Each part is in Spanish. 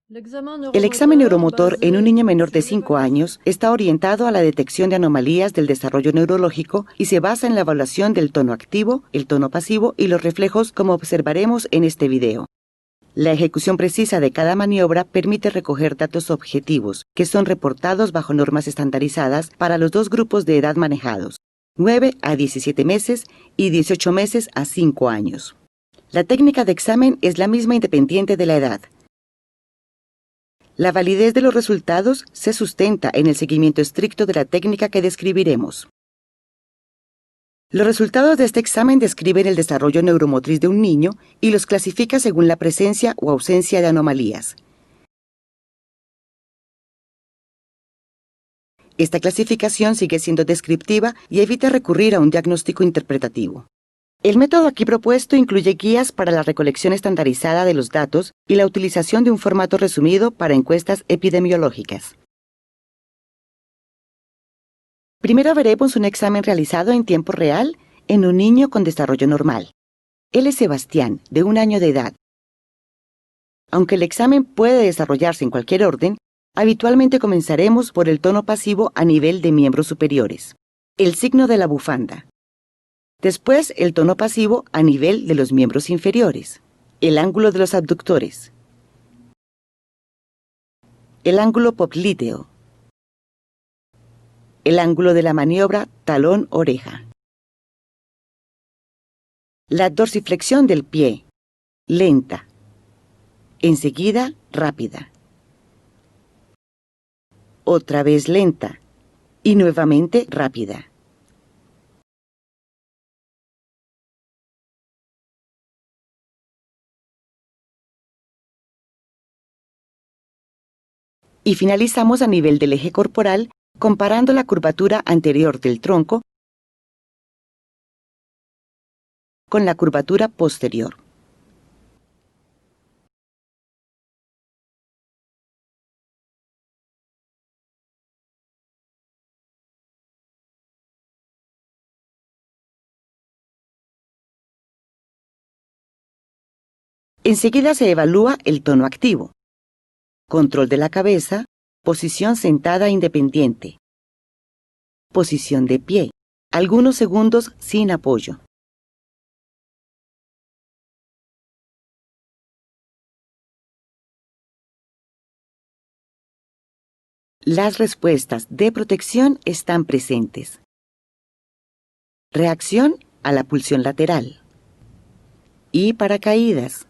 El examen neuromotor en un niño menor de 5 años está orientado a la detección de anomalías del desarrollo neurológico y se basa en la evaluación del tono activo, el tono pasivo y los reflejos, como observaremos en este video. La ejecución precisa de cada maniobra permite recoger datos objetivos, que son reportados bajo normas estandarizadas para los dos grupos de edad manejados, 9 a 17 meses y 18 meses a 5 años. La técnica de examen es la misma independiente de la edad. La validez de los resultados se sustenta en el seguimiento estricto de la técnica que describiremos. Los resultados de este examen describen el desarrollo neuromotriz de un niño y los clasifica según la presencia o ausencia de anomalías. Esta clasificación sigue siendo descriptiva y evita recurrir a un diagnóstico interpretativo. El método aquí propuesto incluye guías para la recolección estandarizada de los datos y la utilización de un formato resumido para encuestas epidemiológicas. Primero veremos un examen realizado en tiempo real en un niño con desarrollo normal. Él es Sebastián, de 1 año de edad. Aunque el examen puede desarrollarse en cualquier orden, habitualmente comenzaremos por el tono pasivo a nivel de miembros superiores, el signo de la bufanda. Después, el tono pasivo a nivel de los miembros inferiores, el ángulo de los abductores, el ángulo popliteo, el ángulo de la maniobra talón-oreja. La dorsiflexión del pie, lenta. Enseguida, rápida. Otra vez lenta. Y nuevamente rápida. Y finalizamos a nivel del eje corporal, comparando la curvatura anterior del tronco con la curvatura posterior. Enseguida se evalúa el tono activo. Control de la cabeza, posición sentada independiente. Posición de pie, algunos segundos sin apoyo. Las respuestas de protección están presentes. Reacción a la pulsión lateral. Y paracaídas.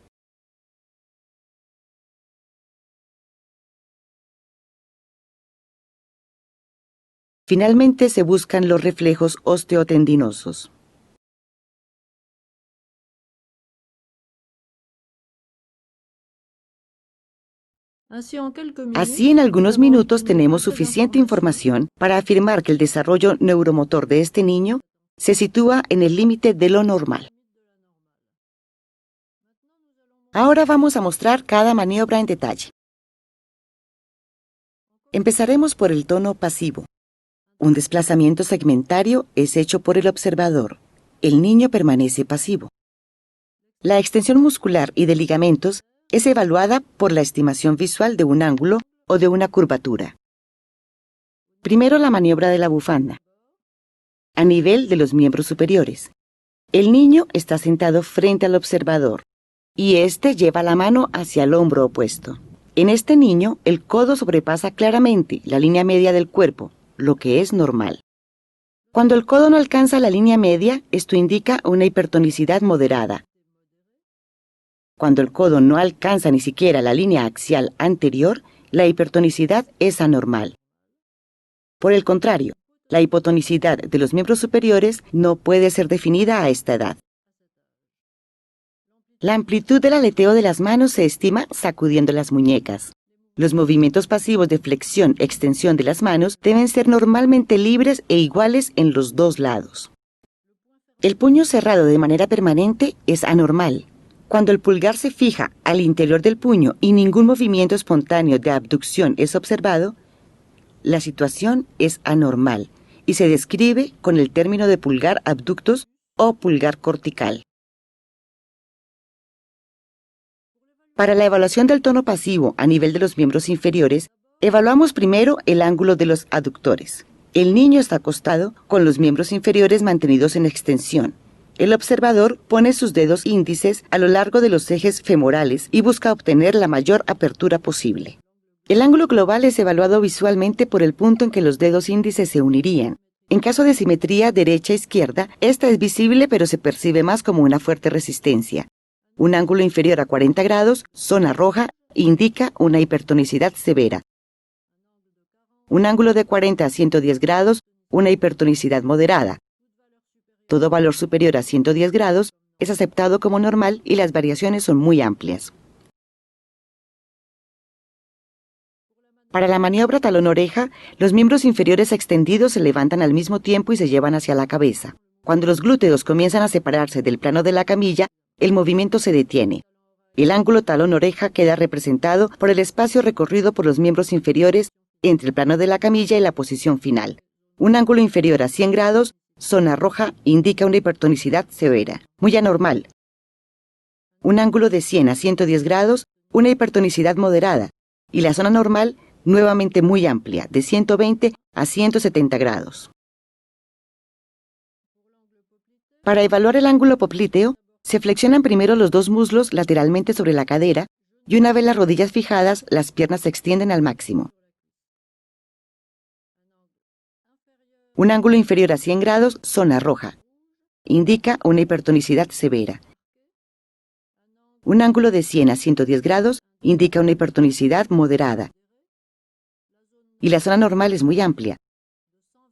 Finalmente se buscan los reflejos osteotendinosos. Así, en algunos minutos tenemos suficiente información para afirmar que el desarrollo neuromotor de este niño se sitúa en el límite de lo normal. Ahora vamos a mostrar cada maniobra en detalle. Empezaremos por el tono pasivo. Un desplazamiento segmentario es hecho por el observador. El niño permanece pasivo. La extensión muscular y de ligamentos es evaluada por la estimación visual de un ángulo o de una curvatura. Primero, la maniobra de la bufanda. A nivel de los miembros superiores. El niño está sentado frente al observador y éste lleva la mano hacia el hombro opuesto. En este niño, el codo sobrepasa claramente la línea media del cuerpo, lo que es normal. Cuando el codo no alcanza la línea media, esto indica una hipertonicidad moderada. Cuando el codo no alcanza ni siquiera la línea axial anterior, la hipertonicidad es anormal. Por el contrario, la hipotonicidad de los miembros superiores no puede ser definida a esta edad. La amplitud del aleteo de las manos se estima sacudiendo las muñecas. Los movimientos pasivos de flexión-extensión de las manos deben ser normalmente libres e iguales en los dos lados. El puño cerrado de manera permanente es anormal. Cuando el pulgar se fija al interior del puño y ningún movimiento espontáneo de abducción es observado, la situación es anormal y se describe con el término de pulgar abductus o pulgar cortical. Para la evaluación del tono pasivo a nivel de los miembros inferiores, evaluamos primero el ángulo de los aductores. El niño está acostado con los miembros inferiores mantenidos en extensión. El observador pone sus dedos índices a lo largo de los ejes femorales y busca obtener la mayor apertura posible. El ángulo global es evaluado visualmente por el punto en que los dedos índices se unirían. En caso de simetría derecha-izquierda, esta es visible pero se percibe más como una fuerte resistencia. Un ángulo inferior a 40 grados, zona roja, indica una hipertonicidad severa. Un ángulo de 40 a 110 grados, una hipertonicidad moderada. Todo valor superior a 110 grados es aceptado como normal y las variaciones son muy amplias. Para la maniobra talón-oreja, los miembros inferiores extendidos se levantan al mismo tiempo y se llevan hacia la cabeza. Cuando los glúteos comienzan a separarse del plano de la camilla, el movimiento se detiene. El ángulo talón-oreja queda representado por el espacio recorrido por los miembros inferiores entre el plano de la camilla y la posición final. Un ángulo inferior a 100 grados, zona roja, indica una hipertonicidad severa, muy anormal. Un ángulo de 100 a 110 grados, una hipertonicidad moderada, y la zona normal, nuevamente muy amplia, de 120 a 170 grados. Para evaluar el ángulo popliteo, se flexionan primero los dos muslos lateralmente sobre la cadera y una vez las rodillas fijadas, las piernas se extienden al máximo. Un ángulo inferior a 100 grados, zona roja. Indica una hipertonicidad severa. Un ángulo de 100 a 110 grados indica una hipertonicidad moderada. Y la zona normal es muy amplia,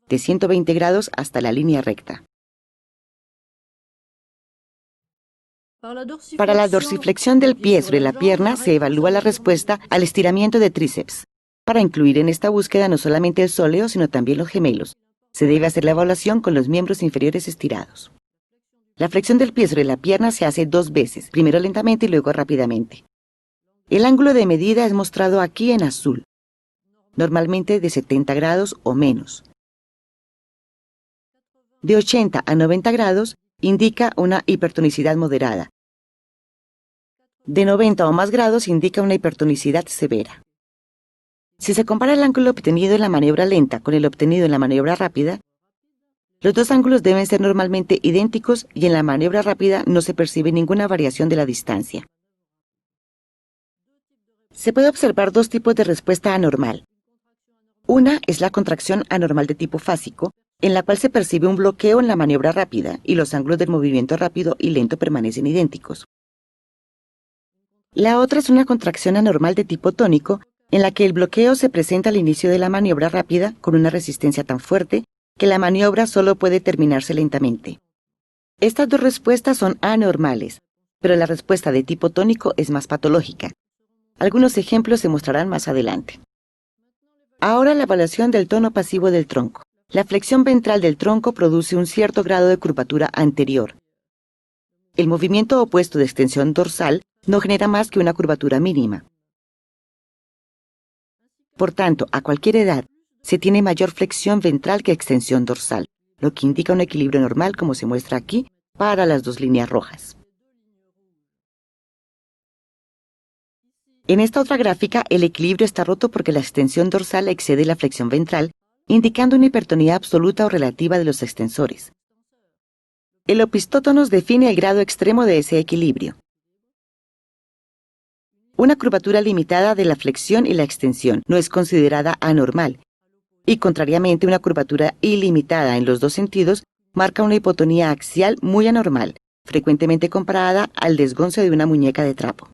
de 120 grados hasta la línea recta. Para la dorsiflexión del pie sobre la pierna se evalúa la respuesta al estiramiento de tríceps. Para incluir en esta búsqueda no solamente el sóleo, sino también los gemelos. Se debe hacer la evaluación con los miembros inferiores estirados. La flexión del pie sobre la pierna se hace 2 veces, primero lentamente y luego rápidamente. El ángulo de medida es mostrado aquí en azul, normalmente de 70 grados o menos. De 80 a 90 grados indica una hipertonicidad moderada. De 90 o más grados indica una hipertonicidad severa. Si se compara el ángulo obtenido en la maniobra lenta con el obtenido en la maniobra rápida, los dos ángulos deben ser normalmente idénticos y en la maniobra rápida no se percibe ninguna variación de la distancia. Se puede observar 2 tipos de respuesta anormal. Una es la contracción anormal de tipo fásico, en la cual se percibe un bloqueo en la maniobra rápida y los ángulos del movimiento rápido y lento permanecen idénticos. La otra es una contracción anormal de tipo tónico, en la que el bloqueo se presenta al inicio de la maniobra rápida con una resistencia tan fuerte que la maniobra solo puede terminarse lentamente. Estas 2 respuestas son anormales, pero la respuesta de tipo tónico es más patológica. Algunos ejemplos se mostrarán más adelante. Ahora la evaluación del tono pasivo del tronco. La flexión ventral del tronco produce un cierto grado de curvatura anterior. El movimiento opuesto de extensión dorsal no genera más que una curvatura mínima. Por tanto, a cualquier edad, se tiene mayor flexión ventral que extensión dorsal, lo que indica un equilibrio normal como se muestra aquí para las 2 líneas rojas. En esta otra gráfica, el equilibrio está roto porque la extensión dorsal excede la flexión ventral, indicando una hipertonía absoluta o relativa de los extensores. El opistótonos define el grado extremo de ese equilibrio. Una curvatura limitada de la flexión y la extensión no es considerada anormal, y contrariamente una curvatura ilimitada en los 2 sentidos marca una hipotonía axial muy anormal, frecuentemente comparada al desgonce de una muñeca de trapo.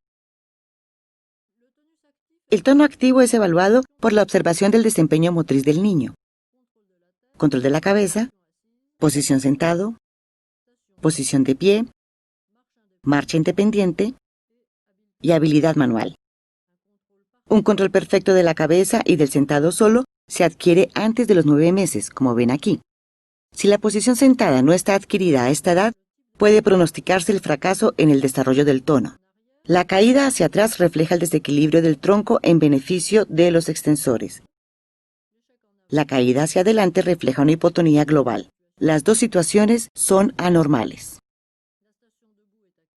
El tono activo es evaluado por la observación del desempeño motriz del niño. Control de la cabeza, posición sentado, posición de pie, marcha independiente y habilidad manual. Un control perfecto de la cabeza y del sentado solo se adquiere antes de los 9 meses, como ven aquí. Si la posición sentada no está adquirida a esta edad, puede pronosticarse el fracaso en el desarrollo del tono. La caída hacia atrás refleja el desequilibrio del tronco en beneficio de los extensores. La caída hacia adelante refleja una hipotonía global. Las 2 situaciones son anormales.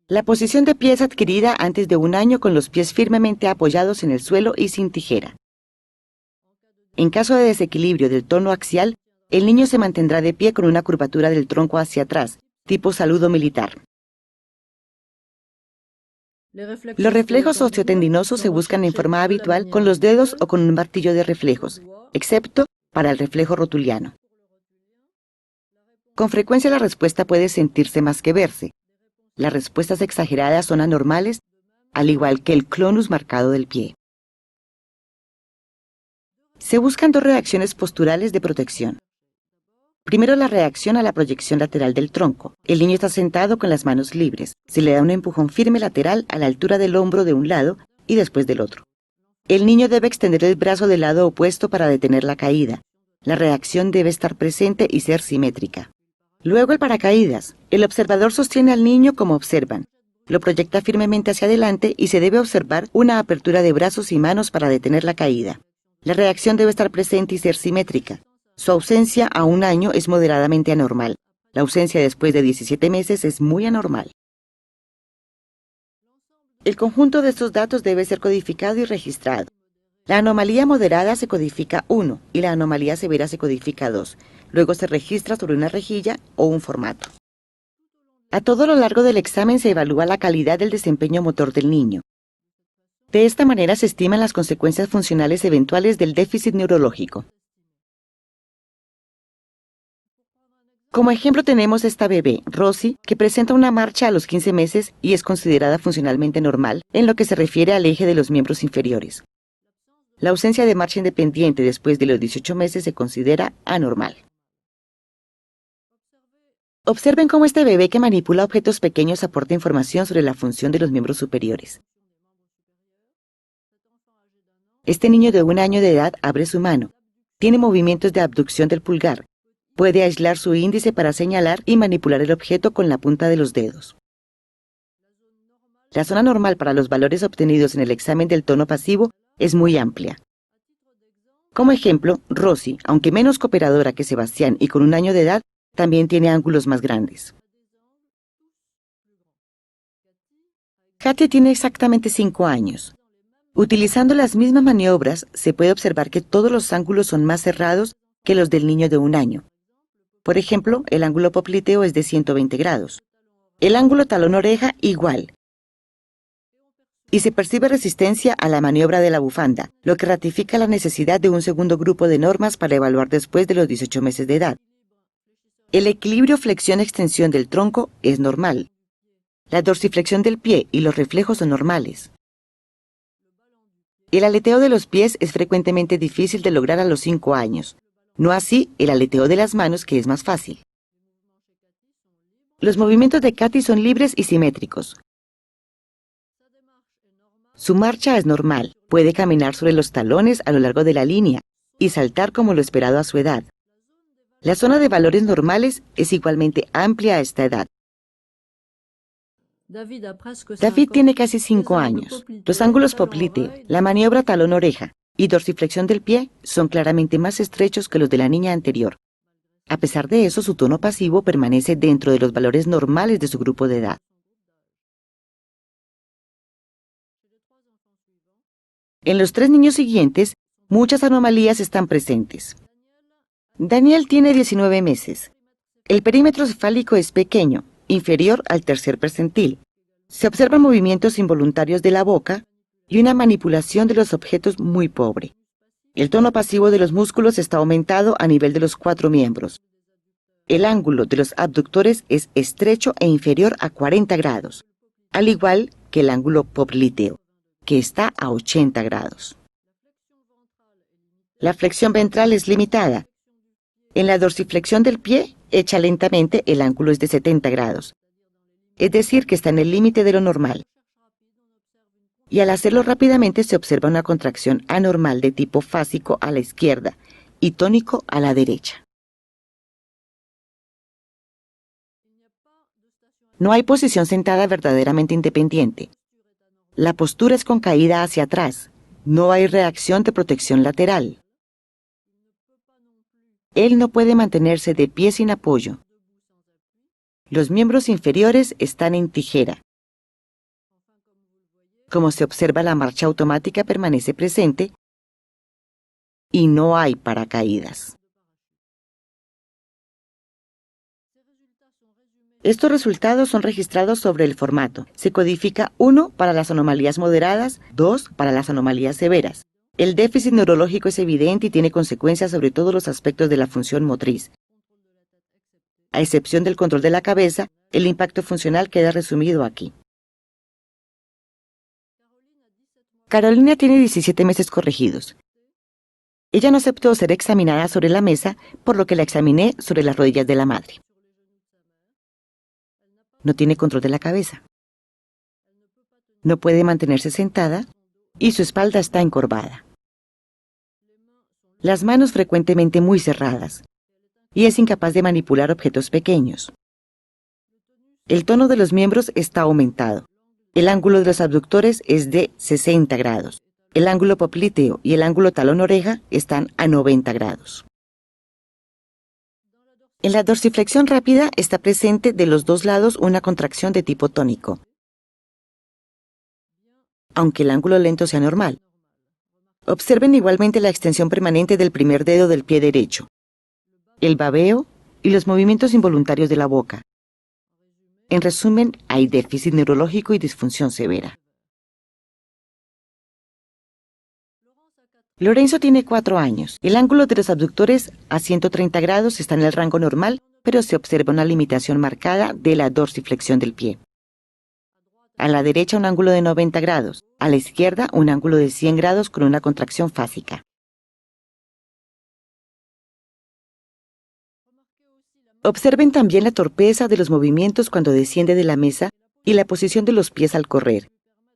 La posición de pie es adquirida antes de 1 año con los pies firmemente apoyados en el suelo y sin tijera. En caso de desequilibrio del tono axial, el niño se mantendrá de pie con una curvatura del tronco hacia atrás, tipo saludo militar. Los reflejos osteotendinosos se buscan en forma habitual con los dedos o con un martillo de reflejos, excepto para el reflejo rotuliano. Con frecuencia la respuesta puede sentirse más que verse. Las respuestas exageradas son anormales, al igual que el clonus marcado del pie. Se buscan 2 reacciones posturales de protección. Primero, la reacción a la proyección lateral del tronco. El niño está sentado con las manos libres. Se le da un empujón firme lateral a la altura del hombro de un lado y después del otro. El niño debe extender el brazo del lado opuesto para detener la caída. La reacción debe estar presente y ser simétrica. Luego el paracaídas. El observador sostiene al niño como observan. Lo proyecta firmemente hacia adelante y se debe observar una apertura de brazos y manos para detener la caída. La reacción debe estar presente y ser simétrica. Su ausencia a 1 año es moderadamente anormal. La ausencia después de 17 meses es muy anormal. El conjunto de estos datos debe ser codificado y registrado. La anomalía moderada se codifica 1 y la anomalía severa se codifica 2. Luego se registra sobre una rejilla o un formato. A todo lo largo del examen se evalúa la calidad del desempeño motor del niño. De esta manera se estiman las consecuencias funcionales eventuales del déficit neurológico. Como ejemplo tenemos esta bebé, Rosie, que presenta una marcha a los 15 meses y es considerada funcionalmente normal en lo que se refiere al eje de los miembros inferiores. La ausencia de marcha independiente después de los 18 meses se considera anormal. Observen cómo este bebé que manipula objetos pequeños aporta información sobre la función de los miembros superiores. Este niño de 1 año de edad abre su mano. Tiene movimientos de abducción del pulgar. Puede aislar su índice para señalar y manipular el objeto con la punta de los dedos. La zona normal para los valores obtenidos en el examen del tono pasivo es muy amplia. Como ejemplo, Rosie, aunque menos cooperadora que Sebastián y con 1 año de edad, también tiene ángulos más grandes. Katy tiene exactamente 5 años. Utilizando las mismas maniobras, se puede observar que todos los ángulos son más cerrados que los del niño de 1 año. Por ejemplo, el ángulo popliteo es de 120 grados. El ángulo talón-oreja igual. Y se percibe resistencia a la maniobra de la bufanda, lo que ratifica la necesidad de un segundo grupo de normas para evaluar después de los 18 meses de edad. El equilibrio flexión-extensión del tronco es normal. La dorsiflexión del pie y los reflejos son normales. El aleteo de los pies es frecuentemente difícil de lograr a los 5 años. No así el aleteo de las manos, que es más fácil. Los movimientos de Katy son libres y simétricos. Su marcha es normal. Puede caminar sobre los talones a lo largo de la línea y saltar como lo esperado a su edad. La zona de valores normales es igualmente amplia a esta edad. David tiene casi 5 años. Los ángulos popliteo, la maniobra talón-oreja y dorsiflexión del pie son claramente más estrechos que los de la niña anterior. A pesar de eso, su tono pasivo permanece dentro de los valores normales de su grupo de edad. En los 3 niños siguientes, muchas anomalías están presentes. Daniel tiene 19 meses. El perímetro cefálico es pequeño, inferior al tercer percentil. Se observan movimientos involuntarios de la boca y una manipulación de los objetos muy pobre. El tono pasivo de los músculos está aumentado a nivel de los 4 miembros. El ángulo de los abductores es estrecho e inferior a 40 grados, al igual que el ángulo popliteo, que está a 80 grados. La flexión ventral es limitada. En la dorsiflexión del pie, hecha lentamente, el ángulo es de 70 grados. Es decir, que está en el límite de lo normal. Y al hacerlo rápidamente se observa una contracción anormal de tipo fásico a la izquierda y tónico a la derecha. No hay posición sentada verdaderamente independiente. La postura es con caída hacia atrás. No hay reacción de protección lateral. Él no puede mantenerse de pie sin apoyo. Los miembros inferiores están en tijera. Como se observa, la marcha automática permanece presente y no hay paracaídas. Estos resultados son registrados sobre el formato. Se codifica 1 para las anomalías moderadas, 2 para las anomalías severas. El déficit neurológico es evidente y tiene consecuencias sobre todos los aspectos de la función motriz. A excepción del control de la cabeza, el impacto funcional queda resumido aquí. Carolina tiene 17 meses corregidos. Ella no aceptó ser examinada sobre la mesa, por lo que la examiné sobre las rodillas de la madre. No tiene control de la cabeza. No puede mantenerse sentada y su espalda está encorvada. Las manos frecuentemente muy cerradas y es incapaz de manipular objetos pequeños. El tono de los miembros está aumentado. El ángulo de los abductores es de 60 grados. El ángulo popliteo y el ángulo talón-oreja están a 90 grados. En la dorsiflexión rápida está presente de los dos lados una contracción de tipo tónico, aunque el ángulo lento sea normal. Observen igualmente la extensión permanente del primer dedo del pie derecho, el babeo y los movimientos involuntarios de la boca. En resumen, hay déficit neurológico y disfunción severa. Lorenzo tiene 4 años. El ángulo de los abductores a 130 grados está en el rango normal, pero se observa una limitación marcada de la dorsiflexión del pie. A la derecha un ángulo de 90 grados, a la izquierda un ángulo de 100 grados con una contracción fásica. Observen también la torpeza de los movimientos cuando desciende de la mesa y la posición de los pies al correr,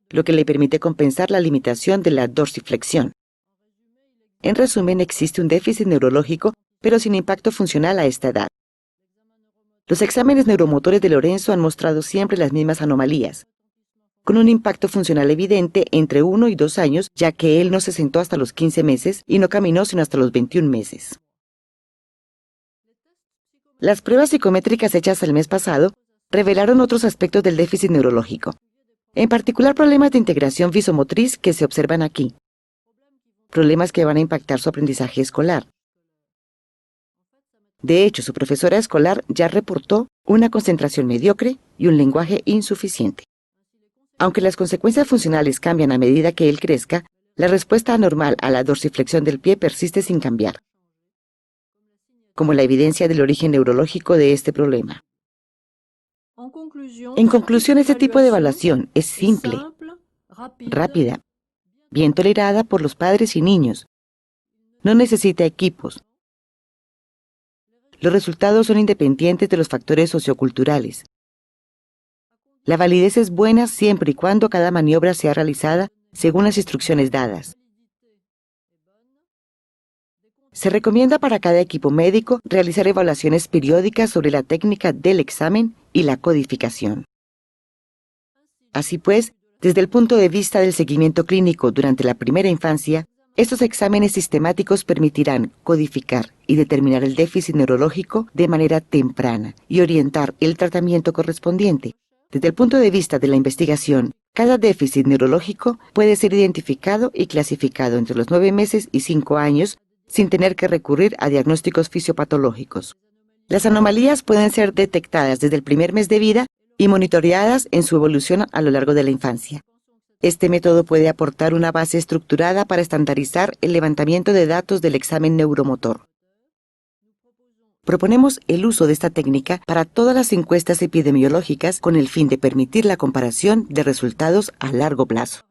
lo que le permite compensar la limitación de la dorsiflexión. En resumen, existe un déficit neurológico, pero sin impacto funcional a esta edad. Los exámenes neuromotores de Lorenzo han mostrado siempre las mismas anomalías, con un impacto funcional evidente entre 1 y 2 años, ya que él no se sentó hasta los 15 meses y no caminó sino hasta los 21 meses. Las pruebas psicométricas hechas el mes pasado revelaron otros aspectos del déficit neurológico, en particular problemas de integración visomotriz que se observan aquí, problemas que van a impactar su aprendizaje escolar. De hecho, su profesora escolar ya reportó una concentración mediocre y un lenguaje insuficiente. Aunque las consecuencias funcionales cambian a medida que él crezca, la respuesta anormal a la dorsiflexión del pie persiste sin cambiar, como la evidencia del origen neurológico de este problema. En conclusión, este tipo de evaluación es simple, rápida, bien tolerada por los padres y niños. No necesita equipos. Los resultados son independientes de los factores socioculturales. La validez es buena siempre y cuando cada maniobra sea realizada según las instrucciones dadas. Se recomienda para cada equipo médico realizar evaluaciones periódicas sobre la técnica del examen y la codificación. Así pues, desde el punto de vista del seguimiento clínico durante la primera infancia, estos exámenes sistemáticos permitirán codificar y determinar el déficit neurológico de manera temprana y orientar el tratamiento correspondiente. Desde el punto de vista de la investigación, cada déficit neurológico puede ser identificado y clasificado entre los 9 meses y 5 años sin tener que recurrir a diagnósticos fisiopatológicos. Las anomalías pueden ser detectadas desde el primer mes de vida y monitoreadas en su evolución a lo largo de la infancia. Este método puede aportar una base estructurada para estandarizar el levantamiento de datos del examen neuromotor. Proponemos el uso de esta técnica para todas las encuestas epidemiológicas con el fin de permitir la comparación de resultados a largo plazo.